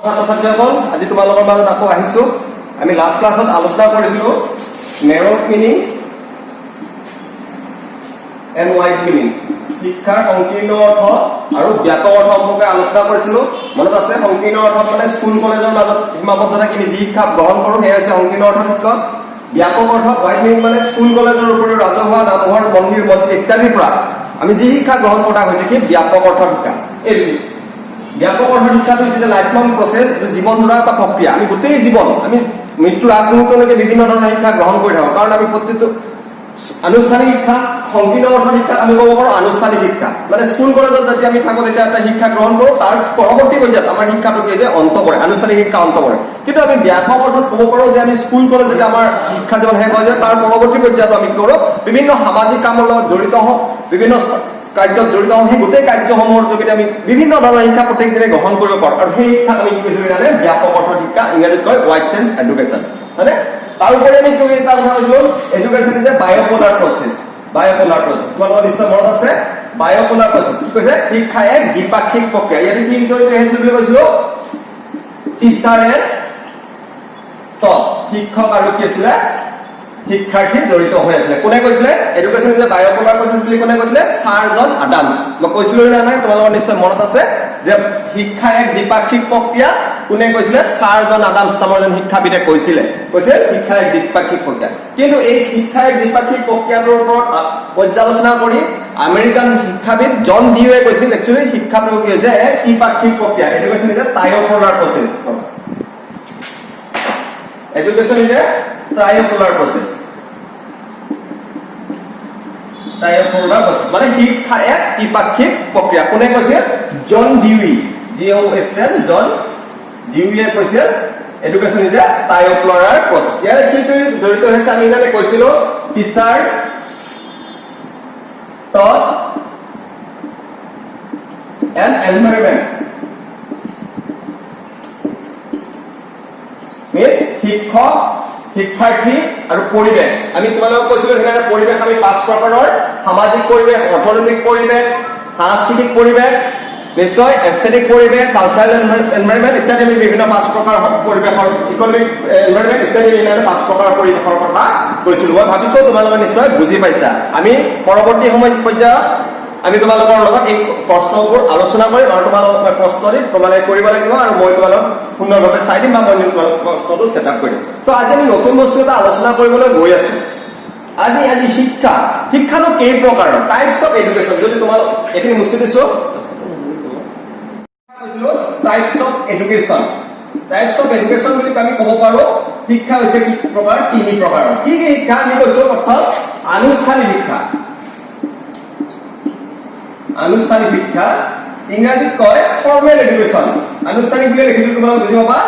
ছাত্ৰছাত্ৰীসকল আজি তোমালোকৰ মাজত আকৌ আহিছো আমি লাষ্ট ক্লাছত আলোচনা কৰিছিলো narrow' meaning and wide meaning শিক্ষাৰ সংকীৰ্ণ অৰ্থ আৰু ব্যাপক অৰ্থ সম্পৰ্কে আলোচনা কৰিছিলো মনত আছে সংকীৰ্ণ অৰ্থ মানে স্কুল কলেজৰ মাজত সীমাবদ্ধ থাকি যি শিক্ষা গ্ৰহণ কৰোঁ সেয়া হৈছে সংকীৰ্ণ অৰ্থ শিক্ষা ব্যাপক অৰ্থ ওয়াইড মিনিং মানে স্কুল কলেজৰ উপৰিও ৰাজহুৱা নামঘৰ মন্দিৰ মছজিদ ইত্যাদিৰ পৰা আমি যি শিক্ষা গ্ৰহণ কৰা হৈছে কি ব্যাপক অৰ্থ শিক্ষা এই ব্যাপক অৰ্থ শিক্ষাটো যে লাইফ লং প্ৰচেছ জীৱন জোৰা এটা প্ৰক্ৰিয়া আমি গোটেই জীৱন আমি মৃত্যুৰ আগ মুহূৰ্তলৈকে বিভিন্ন ধৰণৰ শিক্ষা গ্ৰহণ কৰি থাকোঁ কাৰণ আমি প্ৰতিটো আনুষ্ঠানিক শিক্ষা সংকীৰ্ণ অৰ্থ শিক্ষা আমি ক'ব পাৰোঁ আনুষ্ঠানিক শিক্ষা মানে স্কুল কলেজত যেতিয়া আমি থাকোঁ তেতিয়া এটা শিক্ষা গ্ৰহণ কৰোঁ তাৰ পৰৱৰ্তী পৰ্যায়ত আমাৰ শিক্ষাটোকে যে অন্ত কৰে আনুষ্ঠানিক শিক্ষা অন্ত কৰে কিন্তু আমি ব্যাপক অৰ্থত ক'ব পাৰোঁ যে আমি স্কুল কলেজ যেতিয়া আমাৰ শিক্ষা জীৱন শেষ হৈ যায় তাৰ পৰৱৰ্তী পৰ্যায়ত আমি কি কৰোঁ বিভিন্ন সামাজিক কামৰ লগত জড়িত হওঁ বিভিন্ন কাৰ্যত জড়িত হওঁ সেই গোটেই কাৰ্যসমূহৰ যোগেদি আমি বিভিন্ন ধৰণৰ শিক্ষা প্ৰত্যেক দিনে গ্ৰহণ কৰিব পাৰোঁ আৰু সেই শিক্ষাক আমি কি কৈছোঁ জানে ব্যাপক অৰ্থ শিক্ষা ইংৰাজীত কয় ৱাইড চেঞ্জ এডুকেশ্যন হয়নে তাৰোপৰি আমি কি এটা কথা কৈছোঁ এডুকেশ্যন ইজ এ বায়'পলাৰ প্ৰচেছ তোমালোকৰ নিশ্চয় মনত আছে বায়'পলাৰ প্ৰচেছ কি কৈছে শিক্ষা এক দ্বিপাক্ষিক প্ৰক্ৰিয়া ইয়াতে কি জড়িত হৈছে বুলি কৈছোঁ টিচাৰ এণ্ড টপ শিক্ষক আৰু কি আছিলে শিক্ষাৰ্থী জড়িত হৈ আছিলে কোনে কৈছিলে এডুকেশ্যন ইজ এ বায়'পলাৰ প্ৰচেছ বুলি কোনে কৈছিলে ছাৰ জন আডামছ মই কৈছিলো নে নাই তোমালোকৰ নিশ্চয় মনত আছে যে শিক্ষা এক দ্বিপাক্ষিক প্ৰক্ৰিয়া কোনে কৈছিলে ছাৰ জন আডামছ নামৰ এজন শিক্ষাবিদে কৈছিল শিক্ষা এক দ্বিপাক্ষিক প্ৰক্ৰিয়া কিন্তু এই শিক্ষা এক দ্বিপাক্ষিক প্ৰক্ৰিয়াটোৰ ওপৰত পৰ্যালোচনা কৰি আমেৰিকান শিক্ষাবিদ জন ডিউৱে কৈছিল একচুৱেলি শিক্ষাটো কি হৈছে এক ত্ৰিপাক্ষিক প্ৰক্ৰিয়া education is a tripolar process education is a tripolar process মানে শিক্ষা এক ত্ৰিপাক্ষিক প্ৰক্ৰিয়া কোনে কৈছিল জন ডিউই জন ডিউইয়ে কৈছিল education is a tripolar process ইয়াৰ কি জড়িত হৈছে আমি ইনালে কৈছিলো teacher taught and environment means শিক্ষক শিক্ষাৰ্থী আৰু পৰিৱেশ আমি তোমালোকক কৈছিলো সেইকাৰণে পৰিৱেশ আমি 5 প্ৰকাৰৰ সামাজিক পৰিৱেশ অৰ্থনৈতিক পৰিৱেশ সাংস্কৃতিক পৰিৱেশ নিশ্চয় এস্থেটিক পৰিৱেশ কালচাৰেল এনভাইৰনমেণ্ট ইত্যাদি আমি বিভিন্ন 5 প্ৰকাৰৰ পৰিৱেশৰ ইকনমিক এনভাইৰনমেণ্ট ইত্যাদি আমি 5 প্ৰকাৰৰ পৰিৱেশৰ কথা কৈছিলো মই ভাবিছো তোমালোকে নিশ্চয় বুজি পাইছা আমি পৰৱৰ্তী সময় পৰ্যায়ত আমি তোমালোকৰ লগত এই প্ৰশ্নবোৰ আলোচনা কৰিম আৰু তোমালোকক মই প্ৰশ্ন দিম তোমালোকে কৰিব লাগিব আৰু মই তোমালোক সুন্দৰভাৱে চাই দিম বা মই তোমালোকক প্ৰশ্নটো ছেট আপ কৰিম চ' আজি আমি নতুন বস্তু এটা আলোচনা কৰিবলৈ গৈ আছো আজি শিক্ষানো কেই প্ৰকাৰৰ টাইপছ অফ এডুকেশ্যন যদি তোমালোক এইখিনি মুচি দিছো টাইপছ অফ এডুকেশ্যন বুলি আমি ক'ব পাৰো শিক্ষা হৈছে কি প্ৰকাৰ 3 প্ৰকাৰৰ কি শিক্ষা আমি কৈছো প্ৰথম আনুষ্ঠানিক শিক্ষা ইংৰাজীত কয় ফৰ্মেল এডুকেশ্যন আনুষ্ঠানিক বুলি লিখিলে তোমালোকে বুজি পাবা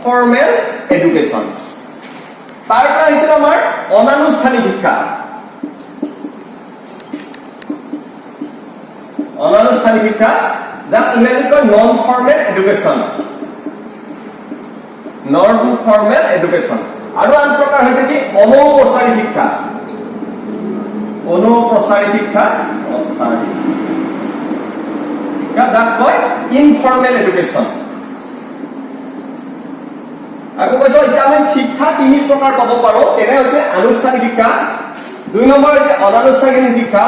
ফৰ্মেল এডুকেশ্যন তাৰ পৰা আহিছে আমাৰ অনানুষ্ঠানিক শিক্ষা যাক ইংৰাজীত কয় নন ফৰ্মেল এডুকেশ্যন আৰু আন প্ৰকাৰ হৈছে কি অনৌপচাৰিক শিক্ষা যাক কয় ইনফৰ্মেল এডুকেশ্যন আকৌ কৈছো এতিয়া আমি শিক্ষা 3 প্ৰকাৰ পাব পাৰো তেনে হৈছে আনুষ্ঠানিক শিক্ষা 2 নম্বৰ হৈছে অনানুষ্ঠানিক শিক্ষা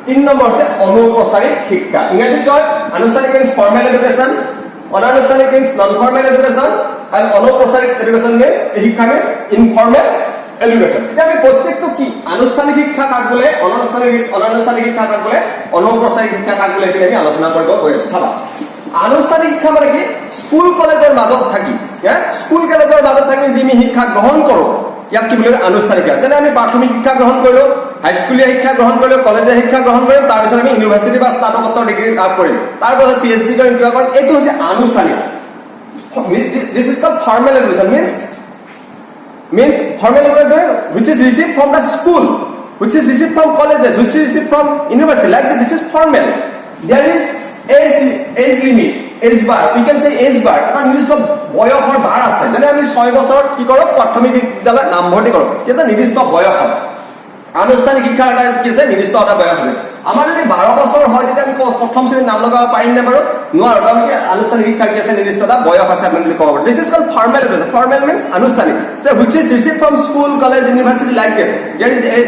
3 নম্বৰ হৈছে অনৌপচাৰিক শিক্ষা ইংৰাজীত কয় আনুষ্ঠানিক মিনছ ফৰ্মেল এডুকেশ্যন অনানুষ্ঠানিক মিনছ নন ফৰ্মেল এডুকেশ্যন আৰু অনৌপচাৰিক এডুকেশ্যন মিনছ শিক্ষা মিনছ ইনফৰ্মেল এডুকেশ্যন এতিয়া আমি প্ৰত্যেকটো কি আনুষ্ঠানিক শিক্ষা কাক বোলে অনানুষ্ঠানিক শিক্ষা কাক বোলে অনৌপচাৰিক শিক্ষা কাক বোলে আমি আলোচনা কৰিব গৈ আছো চাবা আনুষ্ঠানিক শিক্ষা মানে কি স্কুল কলেজৰ মাজত থাকি যি আমি শিক্ষা গ্ৰহণ কৰোঁ ইয়াক কি বুলি আনুষ্ঠানিক শিক্ষা যেনে আমি প্ৰাথমিক শিক্ষা গ্ৰহণ কৰিলো হাইস্কুলীয়া শিক্ষা গ্ৰহণ কৰিলো কলেজীয়া শিক্ষা গ্ৰহণ কৰিম তাৰপিছত আমি ইউনিভাৰ্চিটি বা স্নাতকোত্তৰ ডিগ্ৰী লাভ কৰিম তাৰপিছত PhD কৰিম কিবা কৰিম এইটো হৈছে আনুষ্ঠানিক this is called formal education means formal education which is received from the school, which is received from colleges, which is received from university. Like this is formal. There is age limit, age bar. We can say age bar. But নিৰ্দিষ্ট বয়সৰ বাৰ আছে যেনে আমি 6 বছৰত কি কৰোঁ প্ৰাথমিক বিদ্যালয়ত নামভৰ্তি কৰোঁ এটা নিৰ্দিষ্ট বয়স হয় আনুষ্ঠানিক শিক্ষা এটা কি আছে নিৰ্দিষ্ট এটা বয়স আছে আমাৰ যদি 12 বছৰ হয় তেতিয়া আমি প্ৰথম শ্ৰেণীত নাম লগাব পাৰিম নে বাৰু নোৱাৰো কাৰণ কি আনুষ্ঠানিক শিক্ষাৰ কি আছে নিৰ্দিষ্ট এটা বয়স আছে আপুনি ক'ব পাৰে this is called formal education formal means আনুষ্ঠানিক so which is received from school college university like that there is a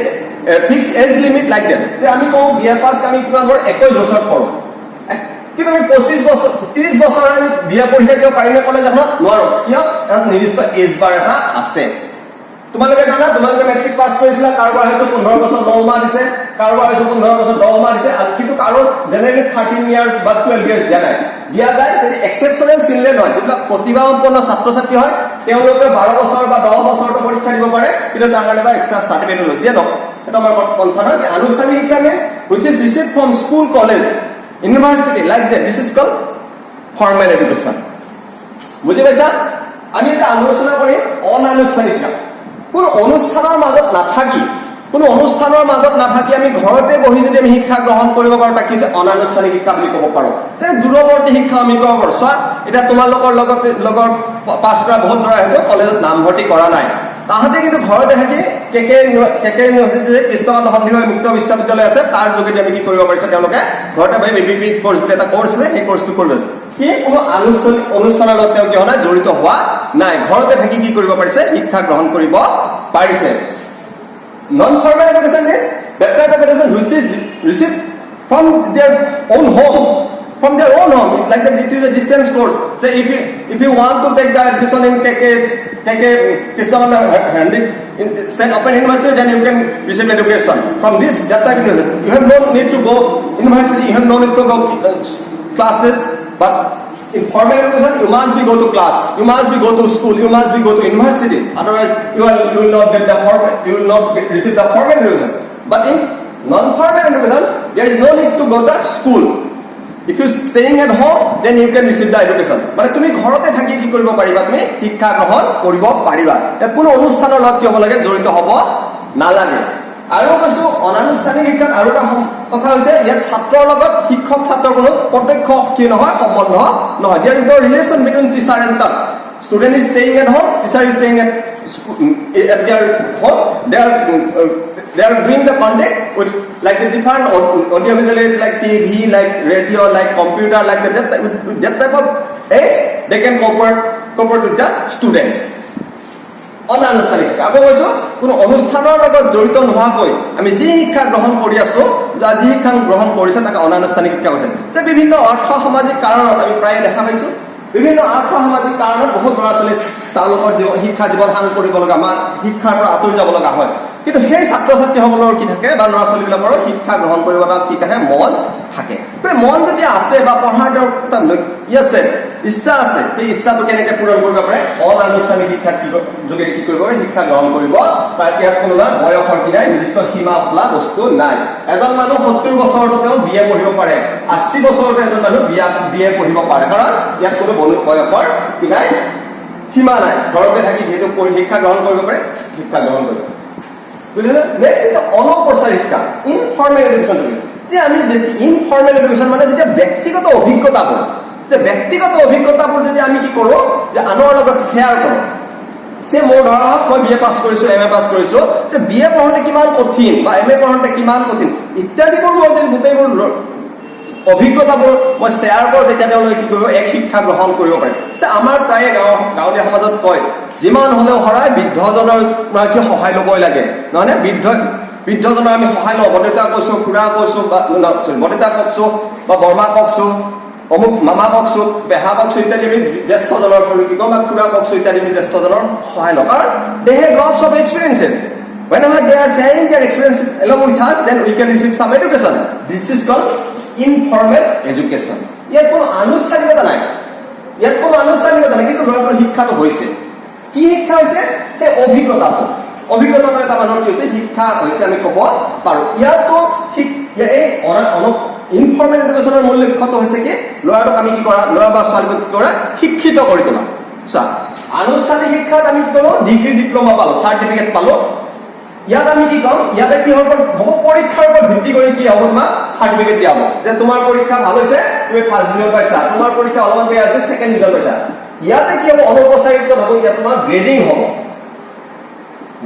fixed age limit like that যে আমি কওঁ বিয়া পাছ আমি কিমান ধৰ 21 বছৰত কৰোঁ কিন্তু আমি 25 বছৰ 30 বছৰ আমি বিয়া পঢ়ি থাকিব পাৰিম নে কলেজত নোৱাৰো কিয় কাৰণ নিৰ্দিষ্ট এজ বাৰ এটা আছে তোমালোকে জানা তোমালোকে মেট্ৰিক পাছ কৰিছিলা কাৰোবাৰ হয়তো 15 বছৰ 9 মাহ দিছে কাৰোবাৰ হয়তো 15 বছৰ 10 মাহ দিছে আৰু কিন্তু কাৰো জেনেৰেলি 13 ইয়াৰ্স বা 12 ইয়াৰ্স দিয়া যায় যদি এক্সেপচনেল চিলড্ৰেন হয় যিবিলাক প্ৰতিভাসম্পন্ন ছাত্ৰ ছাত্ৰী হয় তেওঁলোকে 12 বছৰ বা 10 বছৰটো পৰীক্ষা দিব পাৰে কিন্তু তাৰ কাৰণে এটা এক্সট্ৰা সাৰ্টিফিকেট লৈ যে নক এটা আমাৰ পন্থা নহয় আনুষ্ঠানিক শিক্ষা means which is received from school college university like that this is called formal education বুজি পাইছা আমি এটা আলোচনা কৰি অনানুষ্ঠানিক শিক্ষা কোন অনুষ্ঠানৰ মাজত নাথাকি আমি ঘৰতে বহি যদি আমি শিক্ষা গ্ৰহণ কৰিব পাৰো তাক কি অনানুষ্ঠানিক শিক্ষা বুলি ক'ব পাৰো যে দূৰৱৰ্তী শিক্ষা আমি ক'ব পাৰো চোৱা এটা তোমালোকৰ লগৰ পাছ কৰা বহুত ল'ৰা হয়তো কলেজত নামভৰ্তি কৰা নাই তাহাঁতে কিন্তু ঘৰতে থাকি কেকে ইউনিভাৰ্চিটি কৃষ্ণকান্ত সন্দিকৈ মুক্ত বিশ্ববিদ্যালয় আছে তাৰ যোগেদি আমি কি কৰিব পাৰিছে তেওঁলোকে ঘৰতে বহি বিবিপি কোৰ্ছ বুলি এটা কোৰ্ছ আছে সেই কোৰ্ছটো কৰিব কি কোনো আনুষ্ঠানিক অনুষ্ঠানৰ লগত তেওঁ কি হোৱা নাই জড়িত হোৱা নাই ঘৰতে থাকি কি কৰিব পাৰিছে শিক্ষা গ্ৰহণ কৰিব পাৰিছে non formal education means that type of education which is received from their own home it's like that it is a distance course so if you want to take the admission in KK Kistamana Handy State Open University then you can receive education from this that type of education you have no need to go university you have no need to go classes but in formal education you must be go to class you must be go to school you must be go to university otherwise you will not get the formal you will not receive the formal education but in non formal education there is no need to go to school if you staying at home then you can receive the education মানে তুমি ঘৰতে থাকি কি কৰিব পাৰিবা তুমি শিক্ষা গ্ৰহণ কৰিব পাৰিবা ইয়াত কোনো অনুষ্ঠানৰ লগত কি হ'ব লাগে জড়িত হ'ব নালাগে আৰু কিছু অনানুষ্ঠানিক শিক্ষাত আৰু এটা কথা হৈছে ইয়াত ছাত্ৰৰ লগত শিক্ষক ছাত্ৰৰ কোনো প্ৰত্যক্ষ কি নহয় সম্বন্ধ নহয় there is no relation between teacher and student is staying at home teacher is staying at their home they are doing the contact with like the different audiovisual aids like TV like radio like computer like that type of aids they can cooperate with the students অনানুষ্ঠানিক শিক্ষা আকৌ কৈছো কোনো অনুষ্ঠানৰ লগত জড়িত নোহোৱাকৈ আমি যি শিক্ষা গ্ৰহণ কৰি আছো যি শিক্ষা গ্ৰহণ কৰিছে তাক অনানুষ্ঠানিক শিক্ষা কৈছে যে বিভিন্ন অৰ্থ সামাজিক কাৰণত আমি প্ৰায় দেখা পাইছো বিভিন্ন অৰ্থ সামাজিক কাৰণত বহুত ল'ৰা ছোৱালী তেওঁলোকৰ শিক্ষা জীৱন সাং কৰিব লগা বা শিক্ষাৰ পৰা আঁতৰি যাব লগা হয় কিন্তু সেই ছাত্ৰ ছাত্ৰীসকলৰ কি থাকে বা ল'ৰা ছোৱালীবিলাকৰ শিক্ষা গ্ৰহণ কৰিব এটা কি থাকে মন থাকে মন যদি আছে বা পঢ়াৰ এটা আছে ইচ্ছা আছে সেই ইচ্ছাটো কেনেকৈ পূৰণ কৰিব পাৰে অনানুষ্ঠানিক শিক্ষাৰ যোগেদি কি কৰিব পাৰে শিক্ষা গ্ৰহণ কৰিব তাৰ ইয়াত কোনো বয়সৰ কি নাই নিৰ্দিষ্ট সীমা বোলা বস্তু নাই এজন মানুহ 70 বছৰতো তেওঁ বিএ পঢ়িব পাৰে 80 বছৰতো এজন মানুহ বিএ পঢ়িব পাৰে কাৰণ ইয়াত কোনো বয়সৰ কি নাই সীমা নাই ঘৰতে থাকি যেহেতু শিক্ষা গ্ৰহণ কৰিব পাৰে শিক্ষা গ্ৰহণ কৰিব বুঝলে নেক্সট ইজ অনৌপচাৰিক শিক্ষা ইনফৰ্মেল এডুকেশ্যন যে আমি ইনফৰ্মেল এডুকেশ্যন মানে যেতিয়া ব্যক্তিগত অভিজ্ঞতাবোৰ যে ব্যক্তিগত অভিজ্ঞতাবোৰ যদি আমি কি কৰোঁ যে আনৰ লগত শ্বেয়াৰ কৰোঁ সে মোৰ ধৰা হওক মই বিএ পাছ কৰিছোঁ এম এ পাছ কৰিছোঁ যে বিএ পঢ়োঁতে কিমান কঠিন বা এম এ পঢ়োঁতে কিমান কঠিন ইত্যাদিবোৰ মই যদি গোটেইবোৰ অভিজ্ঞতাবোৰ মই শ্বেয়াৰ কৰোঁ তেতিয়া তেওঁলোকে কি কৰিব এক শিক্ষা গ্ৰহণ কৰিব পাৰে যে আমাৰ প্ৰায়ে গাঁৱলীয়া সমাজত কয় যিমান হ'লেও হৰাই বৃদ্ধজনৰ কি সহায় ল'বই লাগে নহয়নে বৃদ্ধজনৰ আমি সহায় লওঁ বৰ্দেউতা কৈছোঁ খুৰা কৈছোঁ বা বৰ্দেউতা কওকছোঁ বা বৰমা কওকছোঁ অমুক মামা কওকছোঁ পেহা কওকছোঁ ইত্যাদি আমি জ্যেষ্ঠজনৰ কি কওঁ বা খুৰা কওকছোঁ ইত্যাদি আমি জ্যেষ্ঠজনৰ সহায় লওঁ কাৰণ they have lots of experiences whenever they are sharing their experience along with us then we can receive some education this is called informal education ইয়াত কোনো আনুষ্ঠানিকতা নাই কিন্তু ল'ৰাটোৰ শিক্ষাটো হৈছে কি শিক্ষা হৈছে এই অভিজ্ঞতাটো এটা মানুহৰ কি হৈছে শিক্ষা হৈছে আমি ক'ব পাৰোঁ ইয়াতো এই ইনফৰ্মেল এডুকেশ্যনৰ মূল লক্ষ্যটো হৈছে কি ল'ৰাটোক আমি কি কৰা ল'ৰা বা ছোৱালীটোক কি কৰা শিক্ষিত কৰি তোলা চোৱা আনুষ্ঠানিক শিক্ষাত আমি কি ক'লো ডিগ্ৰী ডিপ্ল'মা পালোঁ চাৰ্টিফিকেট পালোঁ ইয়াত আমি কি ক'ম ইয়াতে কি হ'ব পৰীক্ষাৰ ওপৰত ভিত্তি কৰি কি হ'ব তোমাক চাৰ্টিফিকেট দিয়া হ'ব যে তোমাৰ পৰীক্ষা ভাল হৈছে তুমি ফাৰ্ষ্ট ডিভিজন পাইছা তোমাৰ পৰীক্ষা অলপমান বেয়া হৈছে ছেকেণ্ড ডিভিজন পাইছা ইয়াতে কি হ'ব অনৌপচাৰিক হ'ব ইয়াত তোমাৰ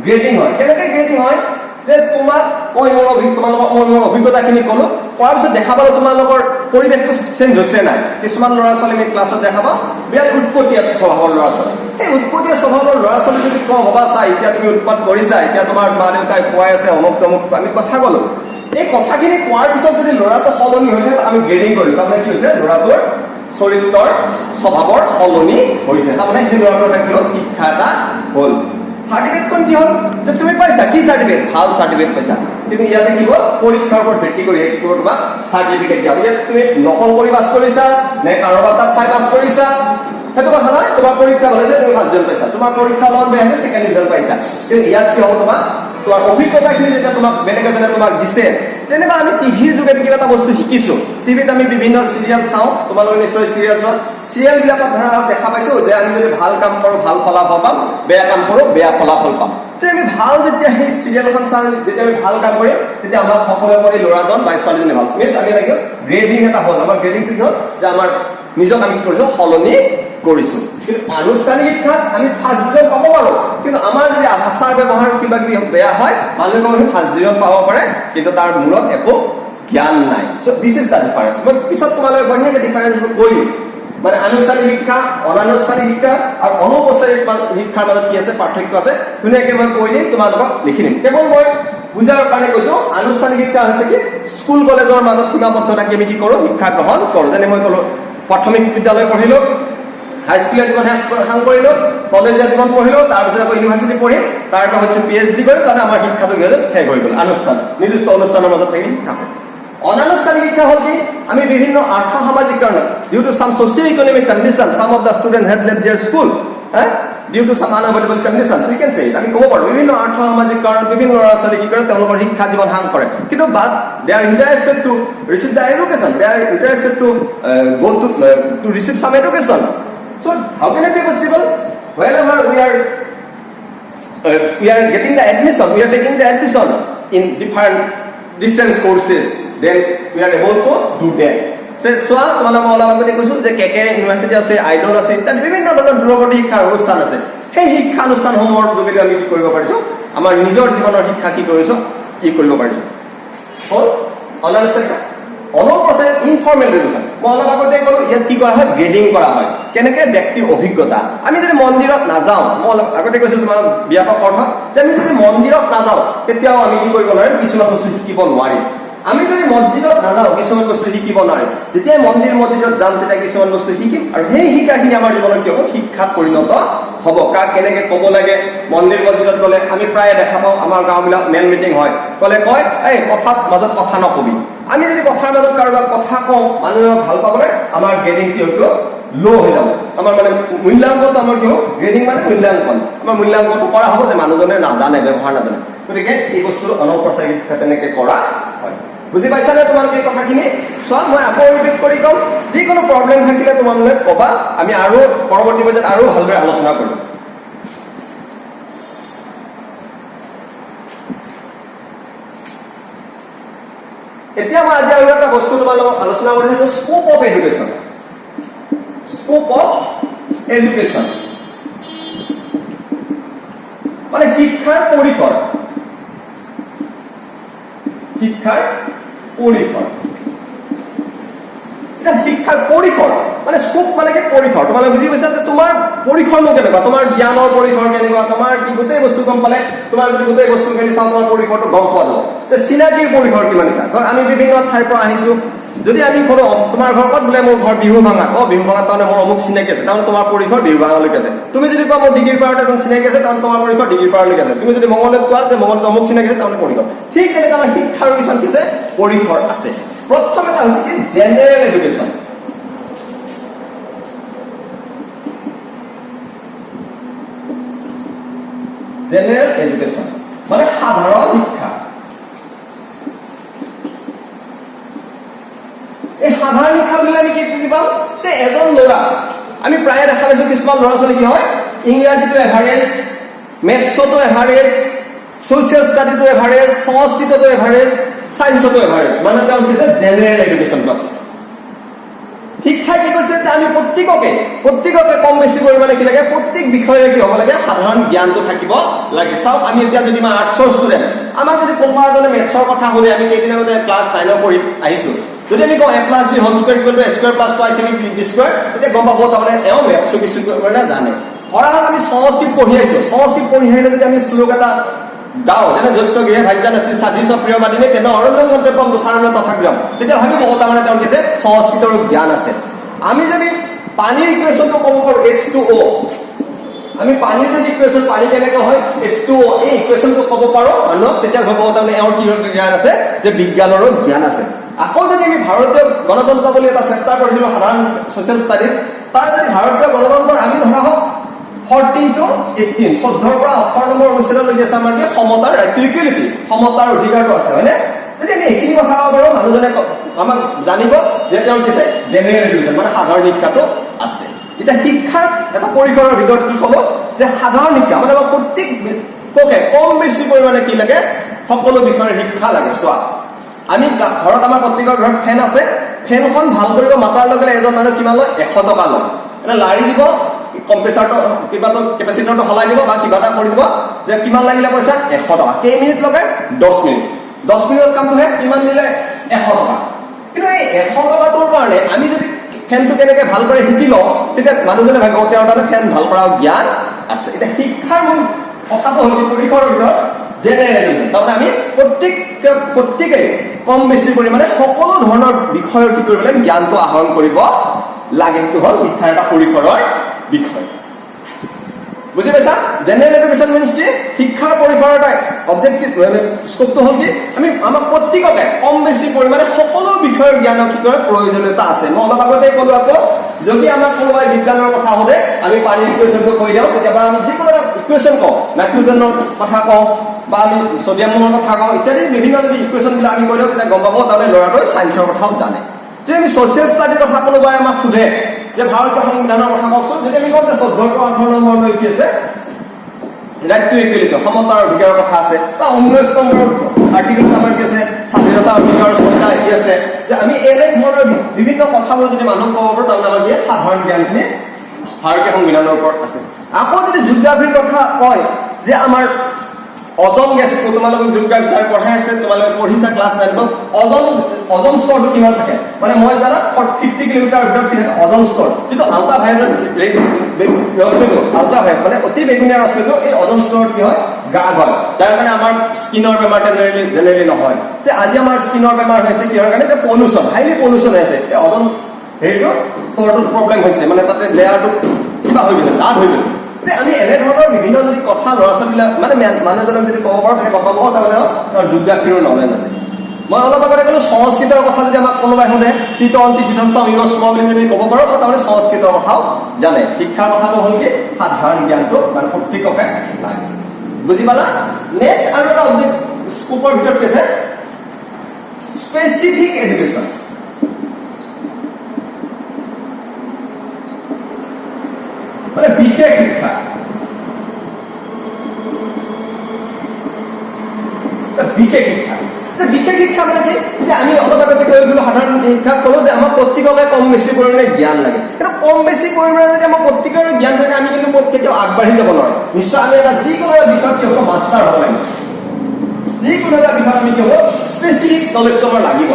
গ্ৰেডিং হয় কেনেকৈ গ্ৰেডিং হয় যে তোমাক মই মোৰ অভিজ্ঞতাখিনি ক'লো কোৱাৰ পিছত দেখা পালোঁ তোমালোকৰ পৰিৱেশটো চেঞ্জ হৈছে নাই কিছুমান ল'ৰা ছোৱালী আমি ক্লাছত দেখা পাওঁ বিৰাট উৎপতীয়া স্বভাৱৰ ল'ৰা ছোৱালী এই উৎপতীয়া স্বভাৱৰ ল'ৰা ছোৱালী যদি কওঁ ভবা চা এতিয়া তুমি উৎপাত কৰিছা এতিয়া তোমাৰ মা দেউতাই খুৱাই আছে অমুক তমুক আমি কথা ক'লো এই কথাখিনি কোৱাৰ পিছত যদি ল'ৰাটো সলনি হৈ যায় আমি গ্ৰেডিং কৰিলো তাৰমানে কি হৈছে ল'ৰাটোৰ চৰিত্ৰৰ স্বভাৱৰ সলনি হৈছে তাৰমানে সেই ল'ৰাটোৰ এটা কি হ'ল শিক্ষা এটা হ'ল চাৰ্টিফিকেটখন কি হ'ল যে তুমি পাইছা কি চাৰ্টিফিকেট ভাল চাৰ্টিফিকেট পাইছা কিন্তু ইয়াতে কি হ'ল পৰীক্ষাৰ ওপৰত ভিত্তি কৰি কি কৰিব তোমাক চাৰ্টিফিকেট দিয়া ইয়াত তুমি নকল কৰি পাছ কৰিছা নে কাৰোবাৰ তাত চাই পাছ কৰিছা সেইটো কথা নহয় তোমাৰ পৰীক্ষা হ'ল যে তুমি 5জন পাইছা তোমাৰ পৰীক্ষা অলপ বেয়া হৈছে ছেকেণ্ড ডিভিজন পাইছা কিন্তু ইয়াত কি হ'ব তোমাৰ অভিজ্ঞতাখিনি যেতিয়া তোমাক বেলেগ এজনে তোমাক দিছে যেনিবা আমি টিভিৰ যোগেদি কিবা এটা বস্তু শিকিছো টিভিত আমি বিভিন্ন চিৰিয়েল চাওঁ তোমালোকে নিশ্চয় চিৰিয়েল চোৱা চিৰিয়েলবিলাকত ধৰা দেখা পাইছো যে আমি যদি ভাল কাম কৰোঁ ভাল ফলাফল পাম বেয়া কাম কৰোঁ বেয়া ফলাফল পাম যে আমি ভাল যেতিয়া সেই চিৰিয়েলখন চাওঁ যেতিয়া আমি ভাল কাম কৰিম তেতিয়া আমাৰ সকলোৱে কয় ল'ৰাজন বা ছোৱালীজনী ভাল মিনছ আমি লাগিব গ্ৰেডিং এটা হ'ল আমাৰ গ্ৰেডিংটো কি হ'ল যে আমাৰ নিজক আমি কি কৰিছোঁ সলনি কৰিছোঁ কিন্তু আনুষ্ঠানিক শিক্ষাত আমি ফাৰ্ষ্ট ডিভিজন পাব পাৰোঁ কিন্তু আমাৰ যদি আচাৰ ব্যৱহাৰ কিবা কিবি বেয়া হয় মানুহে আমি ফাৰ্ষ্ট ডিভিজন পাব পাৰে কিন্তু তাৰ মূলত একো জ্ঞান নাই চ' দিছ ইজ দ্য ডিফাৰেঞ্চ মই পিছত তোমালোকে বঢ়িয়াকৈ ডিফাৰেঞ্চবোৰ কৰিম মানে আনুষ্ঠানিক শিক্ষা অনানুষ্ঠানিক শিক্ষা আৰু অনৌপচাৰিক শিক্ষাৰ মাজত কি আছে পাৰ্থক্য আছে ধুনীয়াকৈ মই কৈ দিম তোমালোকক লিখি দিম কেৱল মই বুজাৰ কাৰণে কৈছোঁ আনুষ্ঠানিক শিক্ষা হৈছে কি স্কুল কলেজৰ মাজত সীমাবদ্ধ থাকি আমি কি কৰোঁ শিক্ষা গ্ৰহণ কৰোঁ যেনে মই ক'লোঁ প্ৰাথমিক বিদ্যালয় পঢ়িলোঁ হাইস্কুলীয়া জীৱন শেষ কৰিলোঁ কলেজীয়া জীৱন পঢ়িলোঁ তাৰপিছত আকৌ ইউনিভাৰ্চিটি পঢ়িম তাৰপৰা হচ্ছে PhD কৰিম তাতে আমাৰ শিক্ষাটো কি হ'ল শেষ হৈ গ'ল আনুষ্ঠান নিৰ্দিষ্ট অনুষ্ঠানৰ মাজত থাকি শিক্ষা হয় অনানুষ্ঠানিক শিক্ষা হ'ল কি আমি বিভিন্ন আৰ্থ সামাজিক কাৰণত due to some socio economic condition some of the student had left their school due to some unavailable condition we can say আমি ক'ব পাৰোঁ বিভিন্ন আৰ্থ সামাজিক কাৰণত বিভিন্ন ল'ৰা ছোৱালী কি কৰে তেওঁলোকৰ শিক্ষা জীৱন সাং কৰে কিন্তু but they are interested to receive the education they are interested to go to receive some education so how can it be possible wherever we are getting the admission we are taking the admission in different distance courses then we are able to do that so তোমালোকে অলপ আগতে কৈছোঁ যে কেকে university আছে idol আছে তাত বিভিন্ন ধৰণৰ দূৰৱৰ্তী শিক্ষাৰ অনুষ্ঠান আছে সেই শিক্ষা অনুষ্ঠানসমূহৰ যোগেদি আমি কি কৰিব পাৰিছোঁ আমাৰ নিজৰ জীৱনৰ শিক্ষা কি কৰিছোঁ কি কৰিব পাৰিছোঁ হ'ল অনানুষ্ঠানিক অনৌপচাৰিক ইনফৰ্মেল এডুকেশ্যন মই অলপ আগতে ক'লোঁ ইয়াত কি কৰা হয় গ্ৰেডিং কৰা হয় কেনেকৈ ব্যক্তিৰ অভিজ্ঞতা আমি যদি মন্দিৰত নাযাওঁ মই অলপ আগতে কৈছিলোঁ তোমাৰ ব্যাপক অৰ্থ যে আমি যদি মন্দিৰত নাযাওঁ তেতিয়াও আমি কি কৰিব নোৱাৰিম কিছুমান বস্তু শিকিব নোৱাৰিম আমি যদি মছজিদত নাযাওঁ কিছুমান বস্তু শিকিব নোৱাৰিম যেতিয়া মন্দিৰত যাম তেতিয়া কিছুমান বস্তু শিকিম আৰু সেই শিক্ষাখিনি আমাৰ জীৱনত কি হ'ব শিক্ষাত পৰিণত হ'ব কাক কেনেকৈ ক'ব লাগে মন্দিৰ মছজিদত গ'লে আমি প্ৰায় দেখা পাওঁ আমাৰ গাঁওবিলাক মেন মিটিং হয় ক'লে কয় এই কথাত মাজত কথা নকবি আমি যদি কথাৰ মাজত কাৰোবাক কথা কওঁ মানুহক ভাল পাবলৈ আমাৰ গ্ৰেডিংটো হয়তো ল' হৈ যাব আমাৰ মানে মূল্যাংকনটো আমাৰ কি হ'ব গ্ৰেডিং মানে মূল্যাংকন আমাৰ মূল্যাংকনটো কৰা হ'ব যে মানুহজনে নাজানে ব্যৱহাৰ নাজানে গতিকে এই বস্তুটো অনৌপচাৰিক শিক্ষা তেনেকৈ কৰা হয় বুজি পাইছানে তোমালোকে এই কথাখিনি চোৱা মই আকৌ ৰিপিট কৰি ক'ম যিকোনো প্ৰব্লেম থাকিলে তোমালোকে ক'বা আমি আৰু পৰৱৰ্তী পৰ্যায়ত আৰু ভালদৰে আলোচনা কৰিম এতিয়া মই আজি আৰু এটা বস্তু তোমালোকক আলোচনা কৰিছোঁ scope of education scope of education মানে শিক্ষাৰ পৰিসৰ শিক্ষাৰ পৰিসৰ এতিয়া শিক্ষাৰ পৰিসৰ মানে স্কোপ মানে কি পৰিসৰ তোমালোকে বুজি পাইছা যে তোমাৰ পৰিসৰনো কেনেকুৱা তোমাৰ জ্ঞানৰ পৰিসৰ কেনেকুৱা তোমাৰ কি গোটেই বস্তু গম পালে তোমাৰ যদি গোটেই বস্তুখিনি চাওঁ তোমাৰ পৰিসৰটো গম পোৱা যাব যে চিনাকিৰ পৰিসৰ কিমান এটা ধৰ আমি বিভিন্ন ঠাইৰ পৰা আহিছোঁ যদি আমি কলো তোমাৰ ঘৰ ক'ত বোলে মোৰ ঘৰ বিহু ভাঙাত বিহু ভাঙাত তাৰমানে মোৰ অমুক চিনাকি আছে তাৰমানে তোমাৰ পৰিসৰ বিহু ভাঙালৈকে আছে তুমি যদি কোৱা মোৰ ডিগ্ৰীৰ পাৰত এজন চিনাকি আছে তাৰমানে তোমাৰ পৰিসৰ ডিগ্ৰীৰ পাৰলৈকে আছে তুমি যদি মংগলত কোৱা যে মংগলত অমুক চিনাকি আছে তাৰমানে পৰিসৰ ঠিক তেনেকৈ আমাৰ শিক্ষাৰ কিছুমান কি আছে পৰিসৰ আছে প্ৰথম এটা হৈছে কি জেনেৰেল এডুকেশ্যন জেনেৰেল এডুকেশ্যন মানে সাধাৰণ শিক্ষা এই সাধাৰণ শিক্ষা বুলি আমি কি বুজি পাম যে এজন ল'ৰা আমি প্ৰায়ে দেখা পাইছোঁ কিছুমান ল'ৰা ছোৱালী কি হয় ইংৰাজীটো এভাৰেজ মেথছতো এভাৰেজ ছ'চিয়েল ষ্টাডিটো এভাৰেজ সংস্কৃততো এভাৰেজ ছায়েন্সতো এভাৰেজ মানে তেওঁ কি আছে জেনেৰেল এডুকেশ্যনটো আছে শিক্ষাই কি কৈছে যে আমি প্ৰত্যেককে কম বেছি পৰিমাণে কি লাগে প্ৰত্যেক বিষয়ৰে কি হ'ব লাগে সাধাৰণ জ্ঞানটো থাকিব লাগে চাওক আমি এতিয়া যদি মই আৰ্টছৰ ষ্টুডেণ্ট আমাক যদি কোনোবা এজনে মেথছৰ কথা শুনে আমি কেইদিন আগতে ক্লাছ 9 পঢ়ি আহিছোঁ যদি আমি কওঁ a plus b whole square equal to a square plus twice b square, তেতিয়া গম পাব তাৰমানে এওঁ মেথছো কিছু মানে জানে। ধৰা হওক আমি সংস্কৃত পঢ়ি আহিছো, সংস্কৃত পঢ়ি আহিলে যদি আমি শ্লোক এটা গাওঁ, যেনে যস্য গৃহে ভাজ্যান অস্তি সাধিস্য প্ৰিয়বাদিনী তেনে অৰণ্যম গন্তব্যম যথাৰণ্য তথাগ্ৰম, তেতিয়া ভাবিব তাৰমানে তেওঁৰ কি আছে সংস্কৃতৰ জ্ঞান আছে। আমি যদি পানীৰ ইকুৱেশ্যনটো ক'ব পাৰো H2O, আমি পানীৰ যদি ইকুৱেশ্যন পানী কেনেকৈ হয় H2O এই ইকুৱেশ্যনটো ক'ব পাৰো মানুহক, তেতিয়া ভাবিব তাৰমানে এওঁৰ কি জ্ঞান আছে, যে বিজ্ঞানৰো জ্ঞান আছে। আকৌ যদি আমি ভাৰতীয় গণতন্ত্ৰ বুলি এটা চেপ্টাৰ পঢ়িছিলো সাধাৰণ ছ'চিয়েল ষ্টাডিত, তাৰ যদি ভাৰতীয় গণতন্ত্ৰৰ আমি ধৰা হওক 14 to 18 14 পৰা 18 নম্বৰ অনুচ্ছেদলৈকে আছে আমাৰ কি সমতাৰ ৰাইট টু ইকুৱেলিটি, সমতাৰ অধিকাৰটো আছে, হয়নে? যদি আমি এইখিনি কথা ক'ব পাৰো মানুহজনে আমাক জানিব যে তেওঁৰ কি আছে জেনেৰেল এডুকেশ্যন মানে সাধাৰণ শিক্ষাটো আছে। এতিয়া শিক্ষাৰ এটা পৰিসৰৰ ভিতৰত কি ক'লো যে সাধাৰণ শিক্ষা মানে আমাৰ প্ৰত্যেককে কম বেছি পৰিমাণে কি লাগে সকলো বিষয়ৰ শিক্ষা লাগে। চোৱা আমি ঘৰত আমাৰ প্ৰত্যেকৰ ঘৰত ফেন আছে, ফেনখন ভাল কৰিব মাতাৰ লগে লগে এজন মানুহ কিমান লয় 100 টকা লয়, মানে লাৰি দিব কম্প্ৰেচাৰটো কিবাটো কেপাচিটৰটো সলাই দিব বা কিবা এটা কৰি দিব, যে কিমান লাগিলে পইচা 100 টকা, কেই মিনিট লগাই 10 মিনিট, 10 মিনিটত কামটো হে কিমান দিলে 100 টকা। কিন্তু এই 100 টকাটোৰ কাৰণে আমি যদি ফেনটো কেনেকে ভাল কৰে শিকি লওঁ, তেতিয়া মানুহজনে ভাবিব তেওঁৰ তাতে ফেন ভাল কৰা জ্ঞান আছে। এতিয়া শিক্ষাৰ মূল কথাটো হ'ল পৰিসৰৰ ভিতৰত জেনেৰেল এডুকেশ্যন, তাৰমানে আমি প্ৰত্যেকে কম বেছি পৰিমাণে সকলো ধৰণৰ বিষয়ৰ কি কৰিব লাগে জ্ঞানটো আহৰণ কৰিব লাগে। সেইটো হ'ল শিক্ষাৰ এটা পৰিসৰৰ বিষয়। বুজি পাইছা? জেনেৰেল এডুকেশ্যন মিনছ কি শিক্ষাৰ পৰিসৰৰ এটা অবজেক্টিভ স্কোপটো হ'ল কি আমি আমাক প্ৰত্যেককে কম বেছি পৰিমাণে সকলো বিষয়ৰ জ্ঞানৰ কি কৰে প্ৰয়োজনীয়তা আছে। মই অলপ আগতে ক'লো আকৌ যদি আমাক কোনোবাই বিজ্ঞানৰ কথা সোধে আমি পানীৰ ইকুৱেশ্যনটো কৈ দিওঁ, কেতিয়াবা আমি যিকোনো এটা ইকুৱেশ্যন কওঁ, নাইট্ৰজেনৰ কথা কওঁ বা আমি ছডিয়ামৰ কথা কওঁ ইত্যাদি বিভিন্ন যদি ইকুৱেশ্যনবিলাক আমি কৈ দিওঁ, তেতিয়া গম পাব তাৰমানে ল'ৰাটোৱে ছায়েন্সৰ কথাও জানে। যদি আমি ছ'চিয়েল ষ্টাডিৰ কথা কোনোবাই আমাক সোধে যে ভাৰতীয় সংবিধানৰ কথা কওকচোন, যদি আমি কওঁ যে 14 পৰা 18 নম্বৰলৈ কি আছে ৰাইট টু ইকুৱেলিটি সমতাৰ অধিকাৰৰ কথা আছে, বা 19 নম্বৰ আৰ্টিকেলত আমাৰ কি আছে স্বাধীনতা অধিকাৰৰ সংজ্ঞা কি আছে, যে আমি এনে ধৰণৰ বিভিন্ন কথাবোৰ যদি মানুহক ক'ব পাৰোঁ তাৰমানে আমাৰ কি সাধাৰণ জ্ঞানখিনি ভাৰতীয় সংবিধানৰ ওপৰত আছে। আকৌ যদি জিঅ'গ্ৰাফীৰ কথা কয় যে আমাৰ অজন গেছটো, তোমালোকক জিঅ'গ্ৰাফী ছাৰ পঢ়াই আছে, তোমালোকে পঢ়িছা ক্লাছ 9ত, অজন স্তৰটো কিমান থাকে মানে মই জানা 50 কিলোমিটাৰ ভিতৰত কি থাকে অজন স্তৰ, যিটো আল্ট্ৰাভায়োলেট ৰশ্মিটো আল্ট্ৰাভায়োলেট মানে অতি বেঙুনীয়া ৰশ্মিটো এই অজন স্তৰত কি হয় গ্ৰাস হয়, যাৰ কাৰণে আমাৰ স্কিনৰ বেমাৰ জেনেৰেলি নহয়। যে আজি আমাৰ স্কিনৰ বেমাৰ হৈছে কিহৰ কাৰণে, যে পলিউশ্যন হাইলি পলিউশ্যন হৈছে, এই অজন হেৰিটো স্তৰটো প্ৰব্লেম হৈছে, মানে তাতে লেয়াৰটো কিবা হৈ গৈছে ডাঠ হৈ গৈছে। আমি এনেধৰণৰ বিভিন্ন যদি কথা ল'ৰা ছোৱালীবিলাক মানে মানুহজনক যদি ক'ব পাৰোঁ তেতিয়া গম পাব তাৰমানে তেওঁৰ জিঅ'গ্ৰাফীৰো নলেজ আছে। মই অলপ আগতে ক'লো সংস্কৃতৰ কথা যদি আমাক কোনোবাই সোধে তৃতীয় অন্তি সিদ্ধস্থ ইউৰস্ম বুলি যদি ক'ব পাৰোঁ তাৰমানে সংস্কৃতৰ কথাও জানে। শিক্ষাৰ কথাটো হ'ল কি সাধাৰণ জ্ঞানটো মানে প্ৰত্যেককে লাগে। বুজি পালা? নেক্সট আৰু এটা অবজেক্ট স্কোপৰ ভিতৰত কি আছে স্পেচিফিক এডুকেশ্যন। মানে বিশেষ শিক্ষা, বিশেষ শিক্ষা। বিশেষ শিক্ষা মানে কি যে আমি অলপ আগতে কৈছিলো সাধাৰণ শিক্ষাত ক'লো যে আমাৰ প্ৰত্যেককে কম বেছি পৰিমাণে জ্ঞান লাগে, কিন্তু কম বেছি পৰিমাণে যদি আমাৰ প্ৰত্যেকৰে জ্ঞান থাকে আমি কিন্তু কেতিয়াও আগবাঢ়ি যাব নোৱাৰো। নিশ্চয় আমি এটা যিকোনো এটা বিষয়ত কি হ'ব মাষ্টাৰ হ'ব লাগিব, যিকোনো এটা বিষয়ত আমি কি হ'ব স্পেচিফিক নলেজটো আমাৰ লাগিব।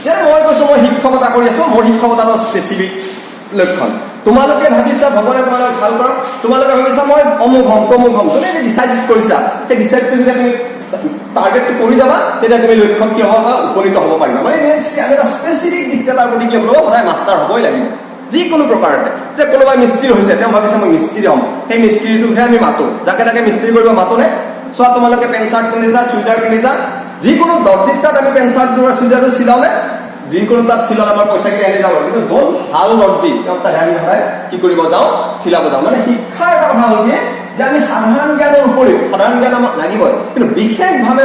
যে মই কৈছো মই শিক্ষকতা কৰি আছো, মোৰ শিক্ষকতাৰ স্পেচিফিক লক্ষণ। তোমালোকে ভাবিছা ভগৱানে তোমালোক ভাল কৰক, তোমালোকে ভাবিছা মই অমুক হ'ম তমুক হ'ম, তুমি যে ডিচাইড কৰিছা সেই ডিচাইডটো যেতিয়া তুমি টাৰ্গেটটো কৰি যাবা তেতিয়া তুমি লক্ষ্যত কি হ'ব উপনীত হ'ব পাৰিবা। মানে আমি এটা স্পেচিফিক দিশটাৰ প্ৰতি কি হ'ব সদায় মাষ্টাৰ হ'বই লাগিব যিকোনো প্ৰকাৰতে। যে কোনোবাই মিস্ত্ৰী হৈছে তেওঁ ভাবিছে মই মিস্ত্ৰী হ'ম, সেই মিস্ত্ৰীটোকহে আমি মাতো, যাকে তাকে মিস্ত্ৰী কৰিব মাতোনে? চোৱা তোমালোকে পেণ্ট চাৰ্ট পিন্ধিছা চুইদাৰ পিন্ধিছা, যিকোনো দৰ্জিত তাত আমি পেণ্ট চাৰ্টটো চুইদাৰটো চিলাওনে? যিকোনো তাত চিলালে আমাৰ পইচাখিনি আনি যাব, কিন্তু যোন ভাল দৰ্জি তেওঁক তাত আমি সদায় কি কৰিব যাওঁ চিলাব যাওঁ। মানে শিক্ষাৰ এটা কথা হ'ল কি যে আমি সাধাৰণ জ্ঞানৰ উপৰিও সাধাৰণ জ্ঞান আমাক লাগিবই, কিন্তু বিশেষভাৱে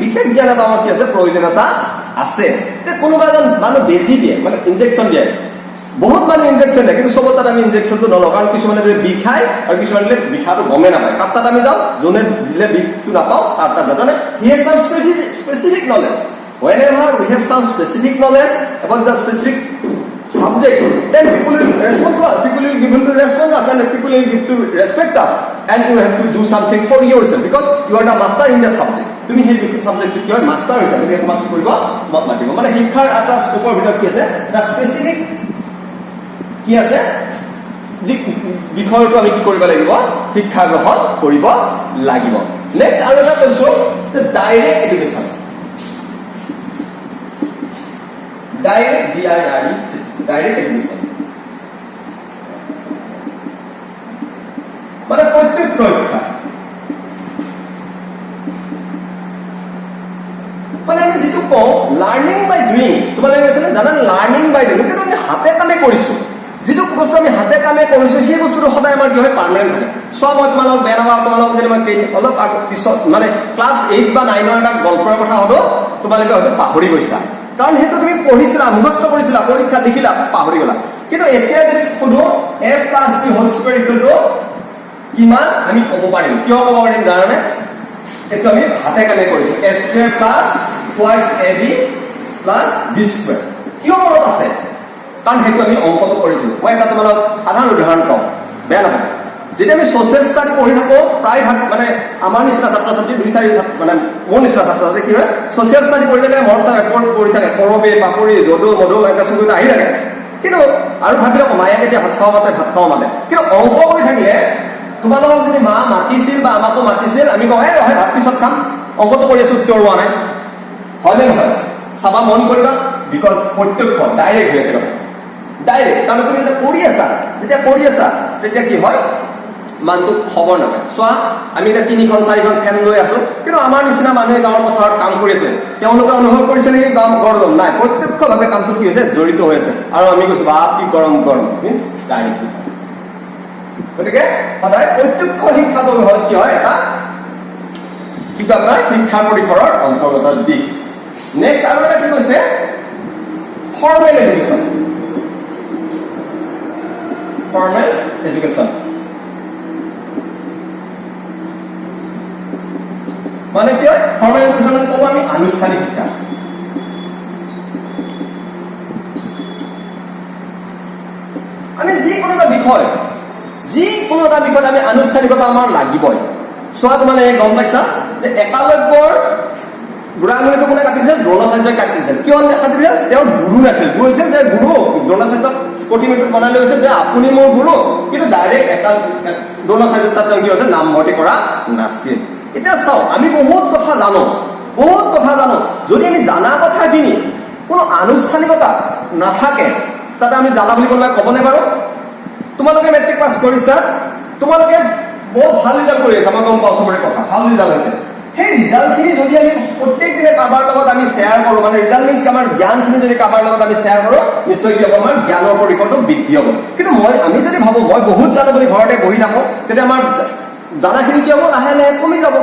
বিশেষ জ্ঞান এটা আমাৰ কি আছে প্ৰয়োজনীয়তা আছে। যে কোনোবা এজন মানুহ বেজি দিয়ে মানে ইনজেকশ্যন দিয়ে, বহুত মানুহ ইনজেকশ্যন দিয়ে কিন্তু চবত তাত আমি ইনজেকশ্যনটো নলওঁ, কাৰণ কিছুমানে যদি বিষায় আৰু কিছুমানে দিলে বিষাটো গমেই নাপায়, তাত আমি যাওঁ যোনে দিলে বিষটো নাপাওঁ তাৰ তাত যাওঁ। He has sum specific knowledge. Whenever we have some specific knowledge about the specific subject, then people will respond to us, people will give to respond us, and people will give to respect us, and you have to do something for yourself because you are the master in that subject. তুমি সেই সাবজেক্টটো কি হয় master হিচাপে গতিকে তোমাক কি কৰিব তোমাক মাতিব মানে শিক্ষাৰ এটা স্কোপৰ ভিতৰত কি আছে এটা স্পেচিফিক কি আছে বিষয়টো আমি কি কৰিব লাগিব শিক্ষা গ্ৰহণ কৰিব লাগিব নেক্সট আৰু এটা কৈছো যে direct education direct direct education মানে প্ৰত্যক্ষ শিক্ষা মানে আমি যেটো কওঁ লাৰ্নিং বাই ডুইং তোমালোকে কৈছে না জানা লাৰ্নিং বাই ডুইং কিন্তু আমি হাতে কামে কৰিছো যেটো বস্তু আমি হাতে কামে কৰিছো সেই বস্তুটো সদায় আমাৰ কি হয় পাৰ্মানেন্ট থাকে সব মই তোমালোকক বেয়া নাপাওঁ তোমালোকক যদি মই অলপ পিছত মানে ক্লাছ 8 বা 9 এটা গল্পৰ কথা হলো তোমালোকে হয়তো পাহৰি গৈছা কাৰণ সেইটো তুমি পঢ়িছিলা মুখস্থ কৰিছিলা পৰীক্ষা লিখিলা পাহৰি গলা কিন্তু এতিয়া যদি শুনো a + b whole square equal to কিমান আমি ক'ব পাৰিম কিয় ক'ব পাৰিম জানানে এটো আমি হাতে কামে কৰিছো a square plus twice ab plus b square কিয় মনত আছে কাৰণ হেতু আমি অংকটো কৰিছো মই এটা তোমালোক সাধাৰণ উদাহৰণ কওঁ বেয়া নহয় যেতিয়া আমি সোশ্যাল ষ্টাডি পঢ়ি থাকো প্ৰায় ভাগ মানে আমাৰ নিচিনা ছাত্ৰ ছাত্ৰী দুই চাৰি মানে মোৰ নিচিনা ছাত্ৰ ছাত্ৰী কি হয় সোশ্যাল ষ্টাডি পঢ়ি থাকে মনত থাকে পঢ়ি থাকে কৰবে পাপৰি যদু মধু এটা সুবিধা আহি থাকে কিন্তু আৰু ভাবিলে মায়ে কেতিয়া ভাত খাওঁ মাতে কিন্তু অংক কৰি থাকিলে তোমালোকক যদি মা মাতিছিল বা আমাকো মাতিছিল আমি কওঁ হয় ভাত পিছত খাম অংকটো কৰি আছো উত্তৰ লোৱা নাই হয়নে নহয় চাবা মন কৰিবা বিকজ প্ৰত্যক্ষ ডাইৰেক্ট হৈ আছে ডাইৰেক্ট কাৰণ তুমি যেতিয়া কৰি আছা তেতিয়া কি হয় মানটো খবৰ নাপায় চোৱা আমি এতিয়া 3খন 4খন ফেন লৈ আছো কিন্তু আমাৰ নিচিনা মানুহে গাঁৱৰ পথাৰত কাম কৰি আছে তেওঁলোকে অনুভৱ কৰিছে নেকি গৰম নাই প্ৰত্যক্ষভাৱে কামটো কি হৈছে জড়িত হৈ আছে আৰু আমি কৈছো বাপ কি গৰম মিন্স ডাইৰেক্ট গতিকে সদায় প্ৰত্যক্ষ শিক্ষাটো হয় কি হয় এটা কিন্তু আপোনাৰ শিক্ষা পৰিসৰৰ অন্তৰ্গত দিশ নেক্সট আৰু এটা কি কৈছে ফৰ্মেল এডুকেশ্যন মানে কি হয় ফৰ্মেল এডুকেশ্যন ক'ব আমি আনুষ্ঠানিক শিক্ষা আমি যিকোনো এটা বিষয়ত আমি আনুষ্ঠানিকতা আমাৰ লাগিবই চোৱা তোমালোকে গম পাইছা যে একালব্যৰ বুঢ়া আঙুলিটো কোনে কাটিছিল দ্ৰোণাচাৰ্যই কাটিছিল কিয় কাটিছিল তেওঁৰ গুৰু নাছিল গুৰু হৈছিল যে গুৰু দ্ৰোণাচাৰ্যক প্ৰতিমূৰ্তি বনাই লৈ গৈছে যে আপুনি মোৰ গুৰু কিন্তু ডাইৰেক্ট দ্ৰোণাচাৰ্য তাত তেওঁ কি হৈছে নাম ভৰ্তি কৰা নাছিল এতিয়া চাওঁ আমি বহুত কথা জানো যদি আমি জানা কথাখিনি কোনো আনুষ্ঠানিকতা নাথাকে তাতে আমি জানা বুলি কোনোবাই ক'বনে বাৰু তোমালোকে মেট্ৰিক পাছ কৰিছা তোমালোকে বহুত ভাল ৰিজাল্ট কৰি আছা মই গম পাওঁ চবৰে কথা ভাল ৰিজাল্ট হৈছে সেই ৰিজাল্টখিনি যদি আমি প্ৰত্যেক দিনে কাৰোবাৰ লগত আমি শ্বেয়াৰ কৰোঁ মানে ৰিজাল্ট মিনছ আমাৰ জ্ঞানখিনি যদি কাৰোবাৰ লগত আমি শ্বেয়াৰ কৰোঁ নিশ্চয় কি হ'ব আমাৰ জ্ঞানৰ পৰিসৰটো বৃদ্ধি হ'ব কিন্তু আমি যদি ভাবোঁ মই বহুত জানো বুলি ঘৰতে বহি থাকোঁ তেতিয়া আমাৰ জানাখিনি কি হ'ব লাহে লাহে কমি যাব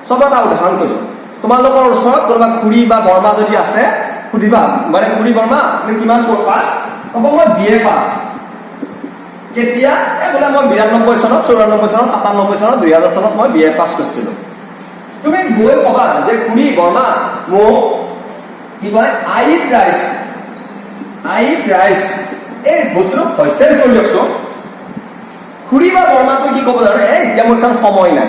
চব এটা উদাহৰণ কৈছোঁ তোমালোকৰ ওচৰত কোনোবা খুৰী বা বৰমা যদি আছে সুধিবা মানে খুৰী বৰমা তুমি কিমান পাছ হ'ব মই BA পাছ কেতিয়া বোলে মই 92 চনত 94 চনত 97 চনত 2000 চনত মই BA পাছ কৰিছিলোঁ তুমি গৈ কবা যে খুৰী বৰমা মোক কি কয় আই ৰাইচ এই বস্তুটো হৈছে চলি দিয়কচোন খুৰী বা বৰমাটো কি ক'ব জানো এতিয়া মোৰ কাৰণ সময় নাই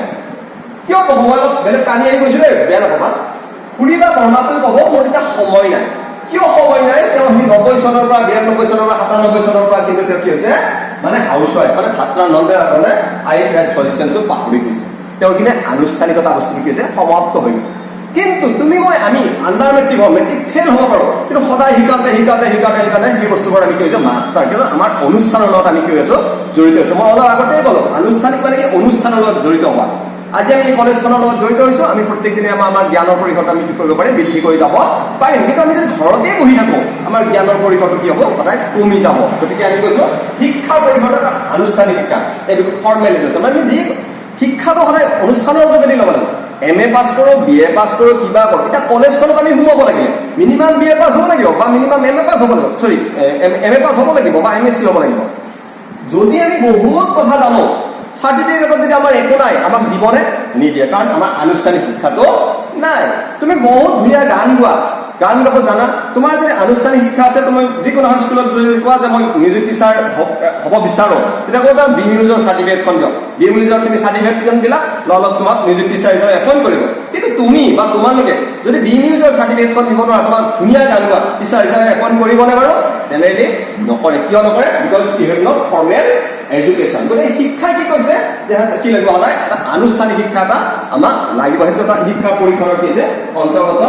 কিয় ক'ব মই অলপ বেলেগ কানি আহি গৈছো দেই বেয়া নাপাবা খুৰী বা বৰমাটো ক'ব মোৰ এতিয়া সময় নাই কিয় সময় নাই তেওঁ সেই 90 চনৰ পৰা 92 চনৰ পৰা 97 চনৰ পৰা কিন্তু তেওঁ কি হৈছে মানে হাউচ ৱাইফ মানে ভাত ৰান্ধে কাৰণে আই ৰাইচ পজিশ্যনটো পাহৰি গৈছে তেওঁৰ কিনে আনুষ্ঠানিকতা বস্তু কি হৈছে সমাপ্ত হৈ গৈছে কিন্তু তুমি আমি আণ্ডাৰ মেট্ৰিক ফেইল হ'ব পাৰোঁ কিন্তু সদায় শিকাওঁতে সেই বস্তুবোৰ আমি কি হৈছে মাষ্টাৰ কিন্তু আমাৰ অনুষ্ঠানৰ লগত আমি কি হৈছোঁ জড়িত হৈছোঁ মই অলপ আগতেই ক'লোঁ আনুষ্ঠানিক মানে কি অনুষ্ঠানৰ লগত জড়িত হোৱা আজি আমি কলেজখনৰ লগত জড়িত হৈছোঁ আমি প্ৰত্যেক দিনে আমাৰ জ্ঞানৰ পৰিসৰটো আমি কি কৰিব পাৰিম বৃদ্ধি কৰি যাব পাৰিম কিন্তু আমি যদি ঘৰতেই বহি থাকোঁ আমাৰ জ্ঞানৰ পৰিসৰটো কি হ'ব সদায় কমি যাব গতিকে আমি কৈছোঁ শিক্ষাৰ পৰিসৰটো এটা আনুষ্ঠানিক শিক্ষা এইটো ফৰ্মেল এডুকেশ্যন মানে যি শিক্ষাটো সদায় অনুষ্ঠানৰ যোগেদি ল'ব লাগিব MA পাছ কৰোঁ BA পাছ কৰোঁ কিবা কৰোঁ এতিয়া কলেজখনত আমি সোমাব লাগিলে মিনিমাম BA পাছ হ'ব লাগিব বা মিনিমাম MA পাছ হ'ব লাগিব MA পাছ হ'ব লাগিব বা MSc হ'ব লাগিব যদি আমি বহুত কথা জানো চাৰ্টিফিকেটত যদি আমাৰ একো নাই আমাক দিবনে নিদিয়ে কাৰণ আমাৰ আনুষ্ঠানিক শিক্ষাটো নাই তুমি বহুত ধুনীয়া গান গাব জানা তোমাৰ যদি আনুষ্ঠানিক শিক্ষা আছে তুমি যিকোনো এখন স্কুলত যদি কোৱা যে মই মিউজিক টিচাৰ হ'ব বিচাৰোঁ তেতিয়া ক'ব বি মিউজিকৰ চাৰ্টিফিকেটখন দিয়ক বি মিউজিকৰ তুমি চাৰ্টিফিকেটখন দিলা লগত তোমাক মিউজিক টিচাৰ হিচাপে এপইণ্ট কৰিব কিন্তু তুমি বা তোমালোকে যদি বি নিউজৰ চাৰ্টিফিকেটখন দিব নোৱাৰা, তোমাক ধুনীয়া গানোৱা টিচাৰ হিচাপে এপইণ্ট কৰিবনে বাৰু? জেনেৰেলি নকৰে। কিয় নকৰে? Because you have not formal education. গতিকে শিক্ষাই কি কৈছে যে কি লাগিব, সদায় এটা আনুষ্ঠানিক শিক্ষা এটা আমাক লাগিব। সেইটো এটা শিক্ষা পৰিসৰৰ কি হৈছে অন্তৰ্গত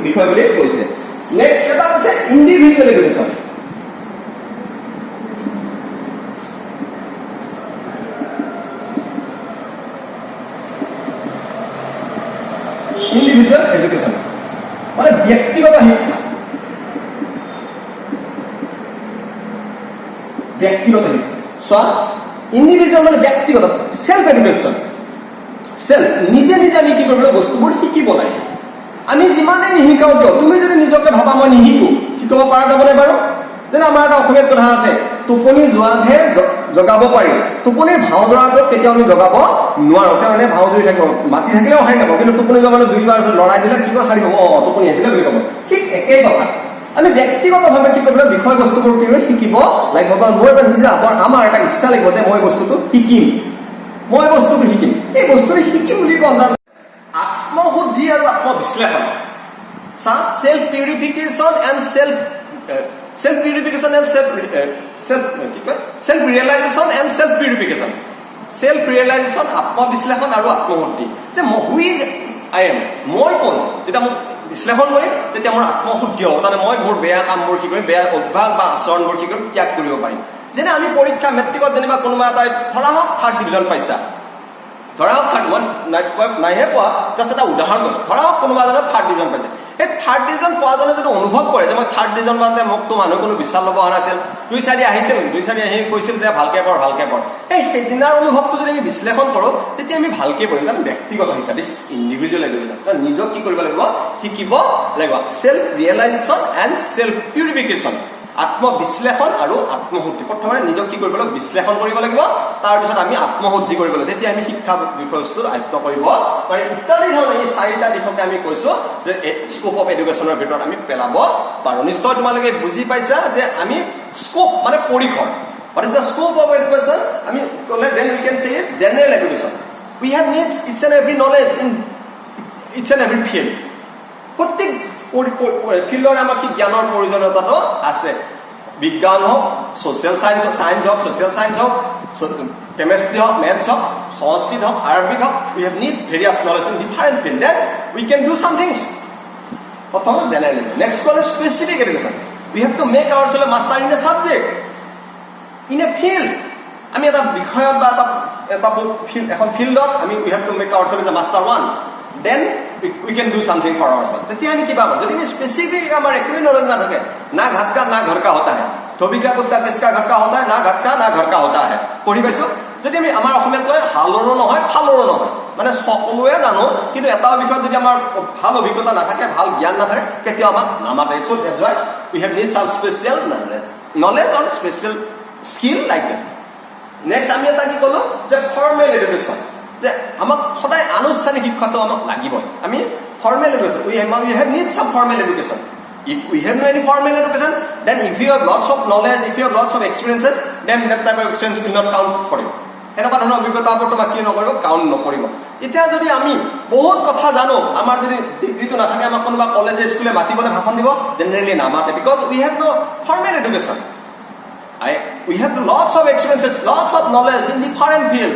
বিষয় বুলি কৈছে। নেক্সট এটা হৈছে ইণ্ডিভিজুৱেল এডুকেশ্যন। ইণ্ডিভিজুৱেল এডুকেশ্যন মানে ব্যক্তিগত শিক্ষা। ব্যক্তিগত শিক্ষা চোৱা, ইণ্ডিভিজুৱেল মানে ব্যক্তিগত, সেল্ফ এডুকেশ্যন। সেল্ফ নিজে নিজে আমি কি কৰিব লাগিব, বস্তুবোৰ শিকিব লাগে। আমি যিমানেই নিশিকাও কিয়, তুমি যদি নিজকে ভাবা মই নিশিকো, শিকাব পৰা যাবনে বাৰু? যেনে আমাৰ এটা অসমীয়াত কথা আছে, টোপনি যোৱাকহে জগাব পাৰি, টোপনিৰ ভাও ধৰাটোক কেতিয়াও আমি জগাব নোৱাৰো। তেওঁ মানে ভাও ধৰি থাকিব, মাতি থাকিলেও সাৰি নাপাব, কিন্তু টোপনি যোৱা মানে 2 বাৰ লৰাই দিলে কি কয়, সাৰি পাব, টোপনি আহিছিলে বুলি ক'ব। ঠিক একেই কথা, আমি ব্যক্তিগতভাৱে কি কৰিব লাগিব, বিষয়বস্তুবোৰ কি শিকিব লাগিব। বা মোৰ এটা নিজে আমাৰ এটা ইচ্ছা লাগিব যে মই বস্তুটো শিকিম, মই বস্তুটো শিকিম। এই বস্তুটো শিকিম বুলি কওঁ আত্মশুদ্ধি আৰু আত্মবিশ্লেষণ। চা, self purification and self purification and self realization and self purification. Self realization, আত্মবিশ্লেষণ আৰু আত্মশুদ্ধি। যে হু ইজ আই এম, মই কোন, যেতিয়া মোক বিশ্লেষণ কৰিম তেতিয়া মোৰ আত্মশুদ্ধি হ'ব। তাৰমানে মই মোৰ বেয়া কামবোৰ কি কৰিম, বেয়া অভ্যাস বা আচৰণবোৰ কি কৰিম, ত্যাগ কৰিব পাৰিম। যেনে আমি পৰীক্ষা মেট্ৰিকত যেনিবা কোনোবা এটাই ধৰা হওক 3rd ডিভিজন পাইছা, ধৰা হওক নাইহে পোৱা, জাষ্ট এটা উদাহৰণ কৈছো, ধৰা হওক কোনোবা এজনে 3rd ডিভিজন পাইছে। সেই 3rd ডিভিজন পোৱাজনে যদি অনুভৱ কৰে যে মই 3rd ডিভিজন পাওঁতে মোকতো মানুহে কোনো বিশ্বাস ল'ব অহা নাছিল, 2-4 আহিছিল, 2-4 আহি কৈছিল যে ভালকে পঢ় ভালকে পঢ়, সেইদিনাৰ অনুভৱটো যদি আমি বিশ্লেষণ কৰো তেতিয়া আমি ভালকে পঢ়িম। কাৰণ ব্যক্তিগত শিক্ষা, দিছ ইণ্ডিভিজুৱেল এডুকেশ্যন। নিজক কি কৰিব লাগিব, শিকিব লাগিব। Self realization and self purification, আত্মবিশ্লেষণ আৰু আত্মশুদ্ধি। প্ৰথমে নিজক কি কৰিব লাগিব, বিশ্লেষণ কৰিব লাগিব, তাৰপিছত আমি আত্মশুদ্ধি কৰিব লাগিব। তেতিয়া আমি শিক্ষা বিষয়বস্তুৰ আয়ত্ত কৰিব পাৰিম। ইত্যাদি ধৰণৰ এই 4টা দিশকে আমি কৈছো যে স্কোপ অফ এডুকেশ্যনৰ ভিতৰত আমি পেলাব পাৰো। নিশ্চয় তোমালোকে বুজি পাইছা যে আমি স্কোপ মানে পৰিসৰ। What is the scope of education? আমি ক'লে then we can say general education. We have needs each and every knowledge in each and every field. প্ৰত্যেক ফিল্ডৰ আমাৰ কি জ্ঞানৰ প্ৰয়োজনীয়তাটো আছে। বিজ্ঞান হওক, ছ'চিয়েল চায়েন্স হওক, ছ'চিয়েল চায়েন্স হওক, কেমেষ্ট্ৰি হওক, মেথছ হওক, সংস্কৃত হওক, আৰবিক হওক, we have need various knowledge in different field. Then we can do some things. প্ৰথম জেনেৰেল এডুকেশ্যন। নেক্সট ক'লে specific education. We have to make ourselves master in a subject, in a field. আমি এটা বিষয়ত বা এখন ফিল্ডত আমি we have to make ourselves a master one. Then we can do something for ourselves. তেতিয়া আমি কি পাব, যদি আমি স্পেচিফিক আমাৰ একোৱেই নলেজ নাথাকে, না ঘাট কা না ঘৰ কা হতা হে, ধোবি কা কুত্তা কিসকা ঘৰ কা হতা হে, না ঘাট কা না ঘৰ কা হতা হে। পঢ়ি পাইছো। যদি আমি আমাৰ অসমীয়াত কয় হালৰো নহয় ফালৰো নহয়, মানে সকলোৱে জানো কিন্তু এটা বিষয়ত যদি আমাৰ ভাল অভিজ্ঞতা নাথাকে, ভাল জ্ঞান নাথাকে, কেতিয়াও আমাক নামাতে। So that's why we have need some special knowledge or special skill like that. Next আমি এটা কি ক'লো যে ফৰ্মেল এডুকেশ্যন, যে আমাক সদায় আনুষ্ঠানিক শিক্ষাটো আমাক লাগিবই। আমি formal education, we have need some formal education. If we have no any formal education, then if you have lots of knowledge, if you have lots of experiences, then that type of experience will not count for you. এনেকুৱা ধৰণৰ অভিজ্ঞতাৰ ওপৰত তোমাক কি নকৰিব, count নকৰিব। এতিয়া যদি আমি বহুত কথা জানো, আমাৰ যদি ডিগ্ৰীটো নাথাকে, আমাক কোনোবা কলেজে স্কুলে মাতিবনে ভাষণ দিব, জেনেৰেলি নামাতে, because we have no formal education. We have lots of experiences, lots of knowledge in different field,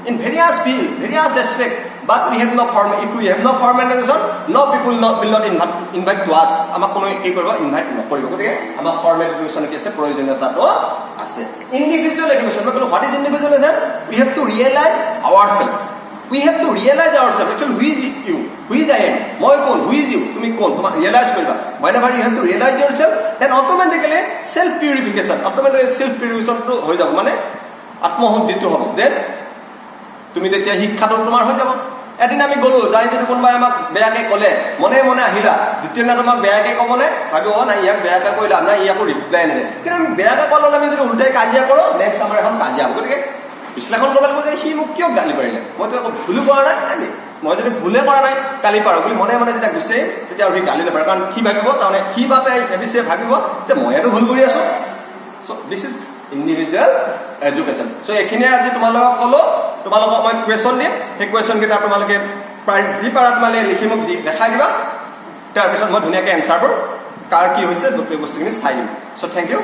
in various field, various aspect, but we have no formal. If we have no formal education, no people will not invite to us. আমাক কোনো কি কৰিব, invite নকৰিব। গতিকে আমাক formal education কি আছে, প্ৰয়োজনীয়তাটো আছে। ইণ্ডিভিজুৱেল এডুকেশ্যন, মই ক'লো what is individual education? We have to realize ourselves. We have to realize ourselves. Actually, who is you? Who is I am? মই কোন? Who is you? তুমি কোন? তোমাক ৰিয়েলাইজ কৰিবা। Whenever you have to realize yourself, then automatically self purification, automatically self purification টো হৈ যাব, মানে আত্মশুদ্ধিটো হ'ব। Then তুমি তেতিয়া শিক্ষাটো তোমাৰ হৈ যাব। এদিন আমি গ'লো, যাই যদি কোনোবাই আমাক বেয়াকে ক'লে, মনে মনে আহিলা, দ্বিতীয় দিনা তোমাক বেয়াকে ক'বনে, ভাবিব নাই ইয়াক বেয়াকে কৰিলা, নাই ইয়াকো ৰিপ্লাই নিদিয়ে। কিন্তু আমি বেয়াকে ক'লে আমি যদি উল্টাই কাজিয়া কৰোঁ, নেক্সট আমাৰ এখন কাজিয়া হ'ব। গতিকে বিশ্লেষণ কৰিব লাগিব যে সি মোক কিয় গালি পাৰিলে, মইতো একো ভুলো কৰা নাই, মই যদি ভুলে কৰা নাই গালি পাৰোঁ বুলি মনে মনে যেতিয়া গুচি তেতিয়া আৰু সি গালি নাপাৰে। কাৰণ সি ভাবিব, তাৰমানে সি বাপে এবিচিয়ে ভাবিব যে মইতো ভুল কৰি আছোঁ। চ' দিছ ইজ ইণ্ডিভিজুৱেল এডুকেশ্যন। চ' এইখিনিয়ে আজি তোমালোকক ক'লো, তোমালোকক মই কুৱেশ্যন দিম, সেই কুৱেশ্যন কেইটা তোমালোকে যি পাৰা তোমালে লিখি মোক দেখাই দিবা তাৰপিছত মই ধুনীয়াকৈ এনচাৰবোৰ কাৰ কি হৈছে গোটেই বস্তুখিনি চাই দিম চ' থেংক ইউ